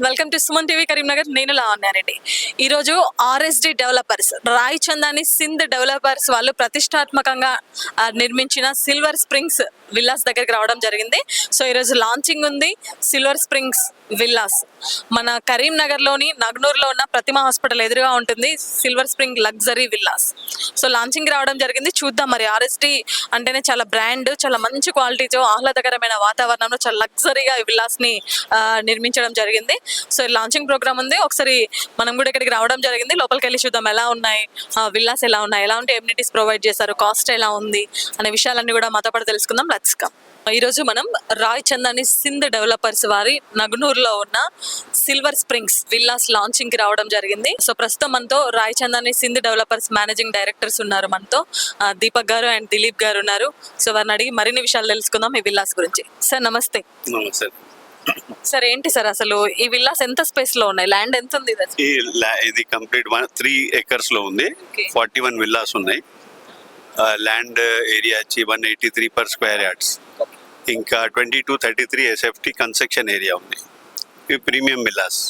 Welcome to Suman TV Karimnagar. నేను లావణ్యారెడ్డి. ఈరోజు RSD developers Rai Chandani Sindh developers వాళ్ళు ప్రతిష్టాత్మకంగా నిర్మించిన సిల్వర్ స్ప్రింగ్స్ విల్లాస్ దగ్గరికి రావడం జరిగింది. సో ఈరోజు లాంచింగ్ ఉంది సిల్వర్ స్ప్రింగ్స్ విల్లాస్. మన కరీంనగర్లోని నగ్నూర్లో ఉన్న ప్రతిమ హాస్పిటల్ ఎదురుగా ఉంటుంది silver spring luxury villas. So launching రావడం జరిగింది. చూద్దాం మరి. ఆర్ఎస్డి అంటేనే చాలా బ్రాండ్, చాలా మంచి క్వాలిటీతో ఆహ్లాదకరమైన వాతావరణంలో చాలా లగ్జరీగా ఈ విల్లాస్ని నిర్మించడం జరిగింది. సో లాంచింగ్ ప్రోగ్రామ్ ఉంది. ఒకసారి మనం కూడా ఇక్కడికి రావడం జరిగింది. లోపలికి వెళ్ళి చూద్దాం ఎలా ఉన్నాయి విల్లాస్, ఎలా ఉన్నాయి, ఎలాంటి ఎమ్యూనిటీస్ ప్రొవైడ్ చేశారు, కాస్ట్ ఎలా ఉంది అనే విషయాలన్నీ కూడా మాతో పాటు తెలుసుకుందాం. Let's come. ఈరోజు మనం రాయ్ చందాని సింధ్ డెవలపర్స్ వారి నగ్నూర్లో ఉన్న సిల్వర్ స్ప్రింగ్స్ విల్లాస్ లాంచింగ్ కి రావడం జరిగింది. సో ప్రస్తుతం మనతో Rai Chandani Sindh developers managing directors ఉన్నారు మనతో, దీపక్ గారు అండ్ దిలీప్ గారు ఉన్నారు. సో వారిని అడిగి మరిన్ని విషయాలు తెలుసుకుందాం ఈ విల్లాస్ గురించి. సార్ నమస్తే. సార్ ఏంటి సార్ అసలు ఈ విల్లాస్ ఎంత స్పేస్ లో ఉన్నాయి, ల్యాండ్ ఎంత ఉంది? ఇది కంప్లీట్ 3 acres లో ఉంది. 41 విల్లాస్ ఉన్నాయి. ల్యాండ్ ఏరియా వచ్చి 183 per square yards. ఇంకా 22-33 SFT కన్స్ట్రక్షన్ ఏరియా ఉంది. ఇవి ప్రీమియం విల్లాస్.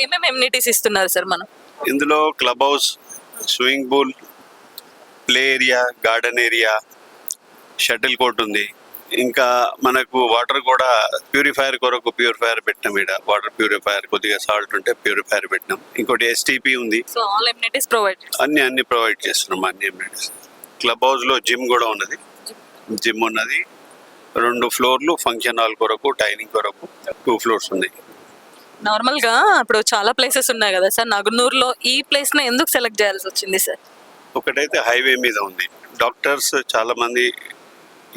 ఏమేమి ఎమ్యూనిటీస్ ఇస్తున్నారు సార్ మనం ఇందులో? Club house, swimming pool, play area, garden area, shuttle court ఉంది. ఇంకా మనకు వాటర్ కూడా ప్యూరిఫైయర్ కొరకు ప్యూరిఫైయర్ పెట్టినాం. ఇక్కడ వాటర్ ప్యూరిఫైయర్, కొద్దిగా సాల్ట్ ఉంటే ప్యూరిఫైయర్ పెట్టినాం. ఇంకోటి STP ఉంది. సో ఆల్ ఎమ్యూనిటీస్ ప్రొవైడ్, అన్ని ప్రొవైడ్ చేస్తున్నాం. అన్ని ఎమ్యూనిటీస్. క్లబ్ హౌస్ లో జిమ్ కూడా ఉన్నది. జిమ్ ఉన్నది. 2 ఫ్లోర్లు ఫంక్షన్ హాల్ కొరకు, డైనింగ్ కొరకు 2 floors ఉన్నాయి. నార్మల్ గా ఇప్పుడు చాలా ప్లేసెస్ ఉన్నాయి కదా సార్, నగనూర్లో ఈ ప్లేస్ ని ఎందుకు సెలెక్ట్ చేయాల్సి వచ్చింది సార్? ఒకటైతే హైవే మీద ఉంది. డాక్టర్స్ చాలా మంది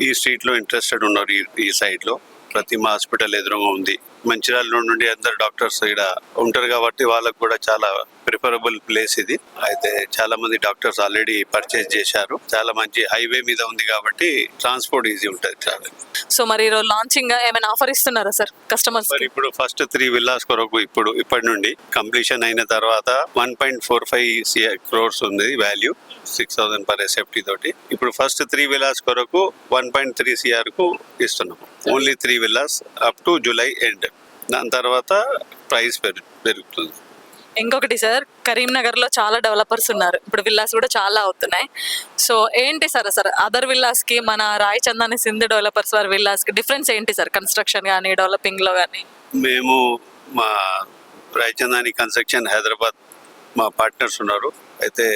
ఈ స్ట్రీట్ లో ఇంట్రెస్టెడ్ ఉన్నారు. ఈ సైడ్ లో ప్రతిమ హాస్పిటల్ ఎదురుగా ఉంది. మంచిర్యాల నుండి అందరు డాక్టర్స్ ఇక్కడ ఉంటారు కాబట్టి వాళ్ళకు కూడా చాలా ప్రిఫరబుల్ ప్లేస్ ఇది. అయితే చాలా మంది డాక్టర్స్ ఆల్రెడీ పర్చేస్ చేశారు. చాలా మంచి హైవే మీద ఉంది కాబట్టి ట్రాన్స్పోర్ట్ ఈజీ ఉంటుంది చాలా. సో మరి ఈరోజు లాంచింగ్ ఏమైనా ఆఫర్ ఇస్తున్నారా సార్ కస్టమర్స్? ఇప్పుడు ఫస్ట్ 3 విల్లాస్ కొరకు ఇప్పటి నుండి కంప్లీషన్ అయిన తర్వాత 1.45 crores ఉంది వాల్యూ, 6,000 per SFT తోటి. ఇప్పుడు ఫస్ట్ 3 విల్లాస్ కొరకు 1.3 CR కు ఇస్తున్నాము. Only 3 villas up to July end. దాని తర్వాత ప్రైస్ పెరుగుతుంది. ఇంకొకటి సార్, కరీంనగర్ లో చాలా డెవలపర్స్ ఉన్నారు. ఇప్పుడు విల్లాస్ కూడా చాలా అవుతున్నాయి. సో ఏంటి సార్ అసలు అదర్ విల్లాస్ కి మన రాయ్ చందాని సింధ్ డెవలపర్స్ వారి విల్లాస్ కి డిఫరెన్స్ ఏంటి సార్? కన్స్ట్రక్షన్ కానీ డెవలపింగ్ లో కానీ. మేము మా రాయ్ చందాని కన్స్ట్రక్షన్ హైదరాబాద్ మా పార్ట్నర్స్ ఉన్నారు. అయితే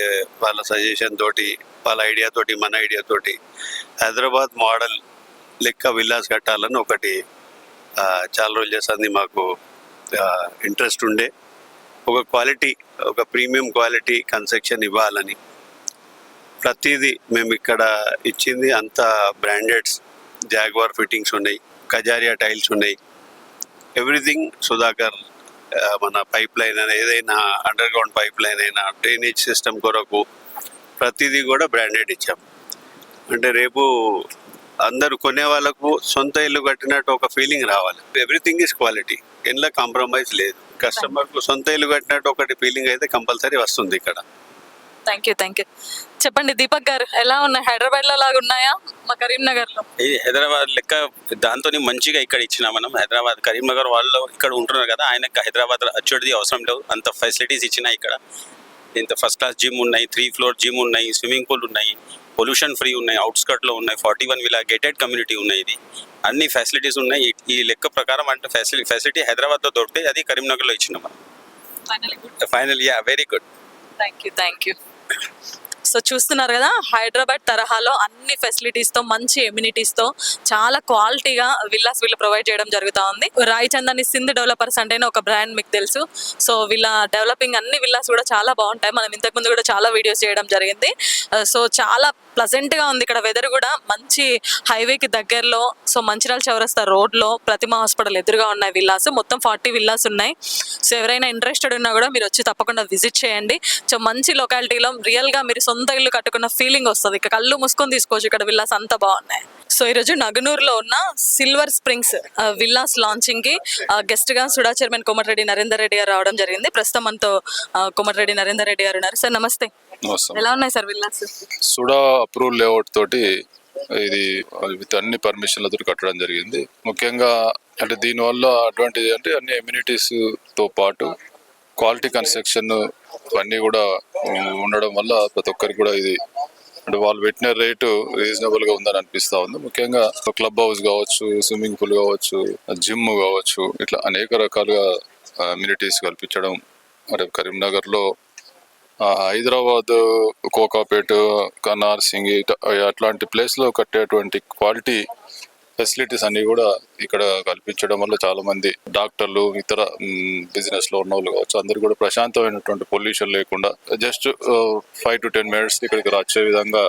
వాళ్ళ సజెషన్ తోటి, వాళ్ళ ఐడియా తోటి, మన ఐడియా తోటి హైదరాబాద్ మోడల్ లెక్క విల్లాస్ కట్టాలని ఒకటి చాలా రోజులు చేస్తుంది. మాకు ఇంట్రెస్ట్ ఉండే ఒక ప్రీమియం క్వాలిటీ కన్స్ట్రక్షన్ ఇవ్వాలని. ప్రతిదీ మేము ఇక్కడ ఇచ్చింది అంతా బ్రాండెడ్స్. జాగ్వార్ ఫిట్టింగ్స్ ఉన్నాయి, కజారియా టైల్స్ ఉన్నాయి, ఎవ్రీథింగ్ సుధాకర్. మన పైప్ లైన్ అయినా, ఏదైనా అండర్ గ్రౌండ్ పైప్ లైన్ అయినా, డ్రైనేజ్ సిస్టమ్ కొరకు ప్రతిదీ కూడా బ్రాండెడ్ ఇచ్చాం. అంటే రేపు అందరు కొనే వాళ్ళకు సొంత ఇల్లు కట్టినట్టు ఒక ఫీలింగ్ రావాలి. ఎవ్రీథింగ్ ఈజ్ క్వాలిటీ, ఇంట్లో కాంప్రమైజ్ లేదు. కస్టమర్కు సొంత ఇల్లు కట్టినట్టు ఒకటి ఫీలింగ్ అయితే కంపల్సరీ వస్తుంది ఇక్కడ. Thank you. చెప్పండి దీపక్ గారు, ఎలా ఉన్నాయి? హైదరాబాద్ లో లాగా ఉన్నాయా మా కరీంనగర్ లో? ఇది హైదరాబాద్ లెక్క దాంతో మంచిగా ఇక్కడ ఇచ్చినా మనం. హైదరాబాద్ కరీంనగర్ వాళ్ళు ఇక్కడ ఉంటున్నారు కదా, ఆయనకు హైదరాబాద్ వచ్చేది అవసరం లేదు. అంత ఫెసిలిటీస్ ఇచ్చినా ఇక్కడ. ఇంత ఫస్ట్ క్లాస్ జిమ్ ఉన్నాయి, 3 floor జిమ్ ఉన్నాయి, స్విమ్మింగ్ పూల్ ఉన్నాయి, పొల్యూషన్ ఫ్రీ ఉన్నాయి, అవుట్స్కట్ లో ఉన్నాయి, 41 విలా గేటెడ్ కమ్యూనిటీ ఉన్నాయి. ఇది అన్ని ఫెసిలిటీస్ ఉన్నాయి. ఈ లెక్క ప్రకారం అంటే ఫెసిలిటీ హైదరాబాద్ లో దొరుకుతాయి, అది కరీంనగర్ లో ఇచ్చినాం మనం. Final very good. Thank you. So చూస్తున్నారు కదా, హైదరాబాద్ తరహాలో అన్ని ఫెసిలిటీస్ తో, మంచి ఎమ్యూనిటీస్ తో చాలా క్వాలిటీగా విల్లాస్ వీళ్ళు ప్రొవైడ్ చేయడం జరుగుతూ ఉంది. రాయ్ చందాని సింధ్ డెవలపర్స్ అంటేనే ఒక బ్రాండ్ మీకు తెలుసు. సో వీళ్ళ డెవలపింగ్ అన్ని విల్లాస్ కూడా చాలా బాగుంటాయి. మనం ఇంతకుముందు కూడా చాలా వీడియోస్ చేయడం జరిగింది. సో చాలా ప్లజెంట్ గా ఉంది ఇక్కడ. వెదర్ కూడా మంచి హైవేకి దగ్గరలో, సో మంచిర్యాల చౌరస్తా రోడ్లో ప్రతిమ హాస్పిటల్ ఎదురుగా ఉన్నాయి విల్లాస్. మొత్తం 40 విల్లాస్ ఉన్నాయి. సో ఎవరైనా ఇంట్రెస్టెడ్ ఉన్నా కూడా మీరు వచ్చి తప్పకుండా విజిట్ చేయండి. సో మంచి లొకాలిటీలో రియల్ గా మీరు సొంత ఇల్లు కట్టుకున్న ఫీలింగ్ వస్తుంది. ఇక్కడ కళ్ళు మూసుకొని తీసుకోవచ్చు. ఇక్కడ విల్లాస్ అంత బాగున్నాయి. సో ఈరోజు నగనూర్లో ఉన్న సిల్వర్ స్ప్రింగ్స్ విల్లాస్ లాంచింగ్ కి గెస్ట్ గా సుడా చైర్మన్ కోమటిరెడ్డి నరేందర్ రెడ్డి గారు రావడం జరిగింది. ప్రస్తుతం మనతో కోమటిరెడ్డి నరేందర్ రెడ్డి గారు ఉన్నారు. సార్ నమస్తే. ఎలా ఉన్నాయి sir villas? SUDA approval layout తోటి ఇది విత్ అన్ని పర్మిషన్లతో కట్టడం జరిగింది. ముఖ్యంగా అంటే దీనివల్ల అడ్వాంటేజ్ అంటే అన్ని ఎమ్యూనిటీస్ తో పాటు క్వాలిటీ కన్స్ట్రక్షన్ అన్నీ కూడా ఉండడం వల్ల ప్రతి ఒక్కరికి కూడా ఇది అంటే వాళ్ళు పెట్టిన రేటు రీజనబుల్ గా ఉందని అనిపిస్తా ఉంది. ముఖ్యంగా క్లబ్ హౌస్ కావచ్చు, స్విమ్మింగ్ పూల్ కావచ్చు, జిమ్ కావచ్చు, ఇట్లా అనేక రకాలుగా అమ్యూనిటీస్ కల్పించడం మరి కరీంనగర్ లో హైదరాబాద్, కోకాపేట, నార్సింగ్ అట్లాంటి ప్లేస్ లో కట్టేటువంటి క్వాలిటీ ఫెసిలిటీస్ అన్ని కూడా ఇక్కడ కల్పించడం వల్ల చాలా మంది డాక్టర్లు, ఇతర బిజినెస్ లో ఉన్న వాళ్ళు కావచ్చు, అందరు కూడా ప్రశాంతమైనటువంటి పొల్యూషన్ లేకుండా జస్ట్ 5 to 10 minutes ఇక్కడికి వచ్చే విధంగా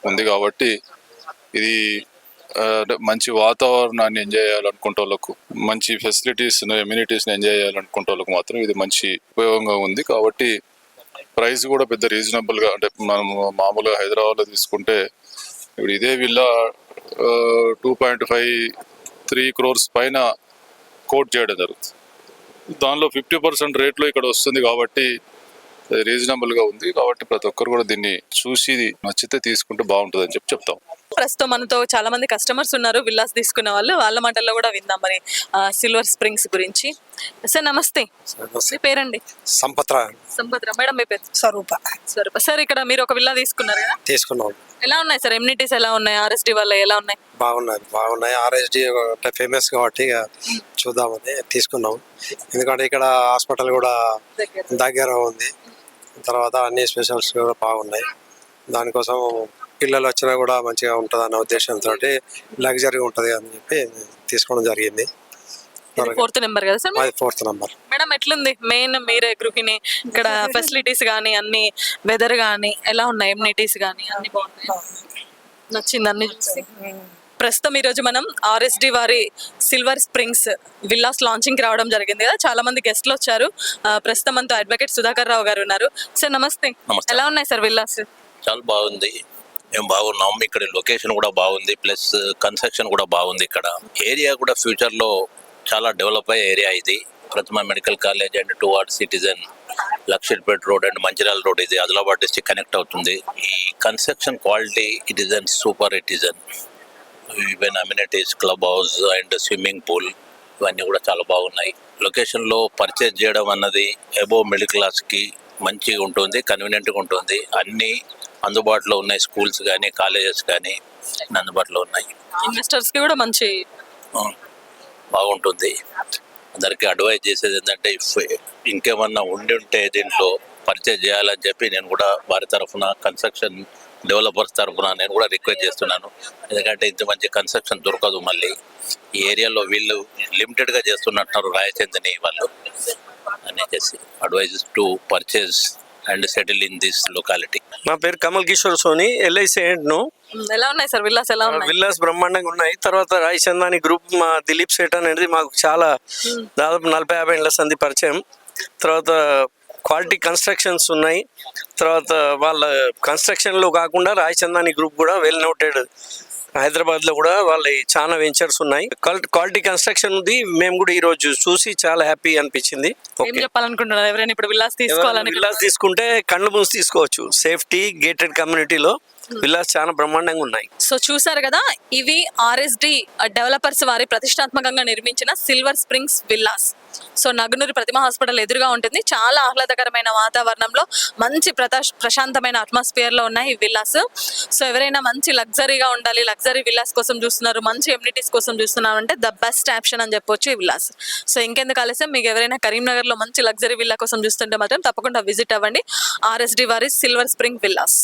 ఉంది. కాబట్టి ఇది మంచి వాతావరణాన్ని ఎంజాయ్ చేయాలనుకుంటే వాళ్ళకు, మంచి ఫెసిలిటీస్ ఎమ్యూనిటీస్ ఎంజాయ్ చేయాలనుకుంటే వాళ్ళకు మాత్రం ఇది మంచి ఉపయోగంగా ఉంది. కాబట్టి ప్రైస్ కూడా పెద్ద రీజనబుల్ గా అంటే మనం మామూలుగా హైదరాబాద్ లో తీసుకుంటే ఇప్పుడు ఇదే విల్లా 2.53 crores పైన కోట్ చేయడం జరుగుతుంది. దానిలో 50% రేట్లో ఇక్కడ వస్తుంది కాబట్టి రీజనబుల్ గా ఉంది. కాబట్టి ప్రతి ఒక్కరు కూడా దీన్ని చూసి నచ్చితే తీసుకుంటే బాగుంటుంది అని చెప్తాం. ప్రస్తుతం మనతో చాలా మంది కస్టమర్స్ ఉన్నారు, విల్లాస్ తీసుకున్న వాళ్ళు. వాళ్ళ మాటల్లో కూడా విందాం మరి సిల్వర్ స్ప్రింగ్స్ గురించి. సార్ నమస్తే, మీ పేరండి? సంపత్రా. సంపత్రా. మేడం మీ పేరు? స్వరూప. స్వరూప. సార్ ఇక్కడ మీరు ఒక విల్లా తీసుకున్నారు కదా, తీసుకున్నాం. ఎలా ఉన్నాయి సార్ ఎమ్యూనిటీస్, ఎలా ఉన్నాయి ఆర్ఎస్డి వల్ల, ఎలా ఉన్నాయి? బాగున్నాయి. ఆర్ఎస్డి అంటే ఫేమస్ కాబట్టి ఇక చూద్దామని తీసుకున్నాం. ఎందుకంటే ఇక్కడ హాస్పిటల్ కూడా దగ్గర ఉంది, తర్వాత అన్ని స్పెషల్స్ కూడా బాగున్నాయి. దానికోసం పిల్లలు వచ్చినా కూడా మంచిగా ఉంటుంది అన్న ఉద్దేశంతో లగ్జరీ ఉంటుంది అని చెప్పి తీసుకోవడం జరిగింది. 4th నెంబర్ కదా సార్? అది 4th నెంబర్. మేడం ఎట్లుంది మెయిన్ మీరే గృహిణి, ఇక్కడ ఫెసిలిటీస్ కానీ అన్ని, వెదర్ కానీ ఎలా ఉన్నాయి, ఎమ్యూనిటీస్ కానీ అన్ని బాగున్నాయి, నచ్చింది అన్ని చూసి? ప్రస్తుతం ఈరోజు మనం ఆర్ఎస్డి వారి సిల్వర్ స్ప్రింగ్స్ విల్లాస్ లాంచింగ్ రావడం జరిగింది కదా, చాలా మంది గెస్ట్లు వచ్చారు. ప్రస్తుతం మనతో అడ్వకేట్ సుధాకర్ రావు గారు ఉన్నారు. సార్ నమస్తే. ఎలా ఉన్నాయి సార్ విల్లాస్? చాలా బాగుంది, మేము బాగున్నాం. ఇక్కడ లొకేషన్ కూడా బాగుంది, ప్లస్ కన్స్ట్రక్షన్ కూడా బాగుంది. ఇక్కడ ఏరియా కూడా ఫ్యూచర్ లో చాలా డెవలప్ అయ్యే ఏరియా ఇది. Pratima medical college and toward citizen, Luxettipet road and Mancherial road, ఇది ఆదిలాబాద్ డిస్ట్రిక్ట్ కనెక్ట్ అవుతుంది. ఈ construction quality it is and super. It is and even amenities, club house and swimming pool ఇవన్నీ కూడా చాలా బాగున్నాయి. లొకేషన్లో పర్చేజ్ చేయడం అన్నది అబోవ్ మిడిల్ క్లాస్కి మంచిగా ఉంటుంది, కన్వీనియంట్గా ఉంటుంది. అన్నీ అందుబాటులో ఉన్నాయి, స్కూల్స్ కానీ కాలేజెస్ కానీ అందుబాటులో ఉన్నాయి. ఇన్వెస్టర్స్కి కూడా మంచి బాగుంటుంది. అందరికీ అడ్వైజ్ చేసేది ఏంటంటే ఇంకేమన్నా ఉండి ఉంటే దీంట్లో పర్చేజ్ చేయాలని చెప్పి నేను కూడా వారి తరఫున, కన్స్ట్రక్షన్ డెవలపర్స్ తరఫున నేను కూడా రిక్వెస్ట్ చేస్తున్నాను. ఎందుకంటే ఇంత మంచి కన్స్ట్రక్షన్ దొరకదు మళ్ళీ ఈ ఏరియాలో. వీళ్ళు లిమిటెడ్గా చేస్తున్నట్టున్నారు రాయచందని వాళ్ళు అని చేసి advise to purchase and settle in this locality. నా పేరు కమల్ కిషోర్ సోని, ఎల్ఐసి ఏజెంట్ను. ఎలా ఉన్నాయి సార్ విల్లాస్? ఎలా ఉన్నాయి? విల్లాస్ బ్రహ్మాండంగా ఉన్నాయి. తర్వాత రాయచందాని గ్రూప్, మా దిలీప్ సేట్ అనేది మాకు చాలా దాదాపు 40-50 ఏళ్ల సంది పరిచయం. తర్వాత క్వాలిటీ కన్స్ట్రక్షన్స్ ఉన్నాయి. తర్వాత వాళ్ళ కన్స్ట్రక్షన్లో కాకుండా రాయచందాని గ్రూప్ కూడా వెల్ నోటెడ్, హైదరాబాద్లో కూడా వాళ్ళ చాలా వెంచర్స్ ఉన్నాయి. క్వాలిటీ కన్స్ట్రక్షన్ ఉంది. మేము కూడా ఈ రోజు చూసి చాలా హ్యాపీ అనిపించింది. ఏం చెప్పాలనుకుంటున్నారు ఎవరైనా ఇప్పుడు విల్లాస్ తీసుకోవాలని? విల్లాస్ తీసుకుంటే కళ్ళు మూసి తీసుకోవచ్చు. సేఫ్టీ, గేటెడ్ కమ్యూనిటీలో విల్లాస్ చాలా బ్రహ్మాండంగా ఉన్నాయి. సో చూసారు కదా, ఇవి ఆర్ఎస్డి డెవలపర్స్ వారి ప్రతిష్టాత్మకంగా నిర్మించిన silver springs villas. So Nagunuri Pratima hospital ఎదురుగా ఉంటుంది. చాలా ఆహ్లాదకరమైన వాతావరణంలో, మంచి ప్రశాంతమైన అట్మాస్ఫియర్ లో ఉన్నాయి ఈ విల్లాస్. సో ఎవరైనా మంచి లగ్జరీగా ఉండాలి, లగ్జరీ విల్లాస్ కోసం చూస్తున్నారు, మంచి ఎమ్యూనిటీస్ కోసం చూస్తున్నారు అంటే ద బెస్ట్ ఆప్షన్ అని చెప్పొచ్చు ఈ విల్లాస్. సో ఇంకెందుకు ఆలస్యం, మీకు ఎవరైనా కరీంనగర్ లో మంచి లగ్జరీ విల్లా కోసం చూస్తుంటే మాత్రం తప్పకుండా విజిట్ అవ్వండి ఆర్ఎస్డి వారి సిల్వర్ స్ప్రింగ్ విల్లాస్.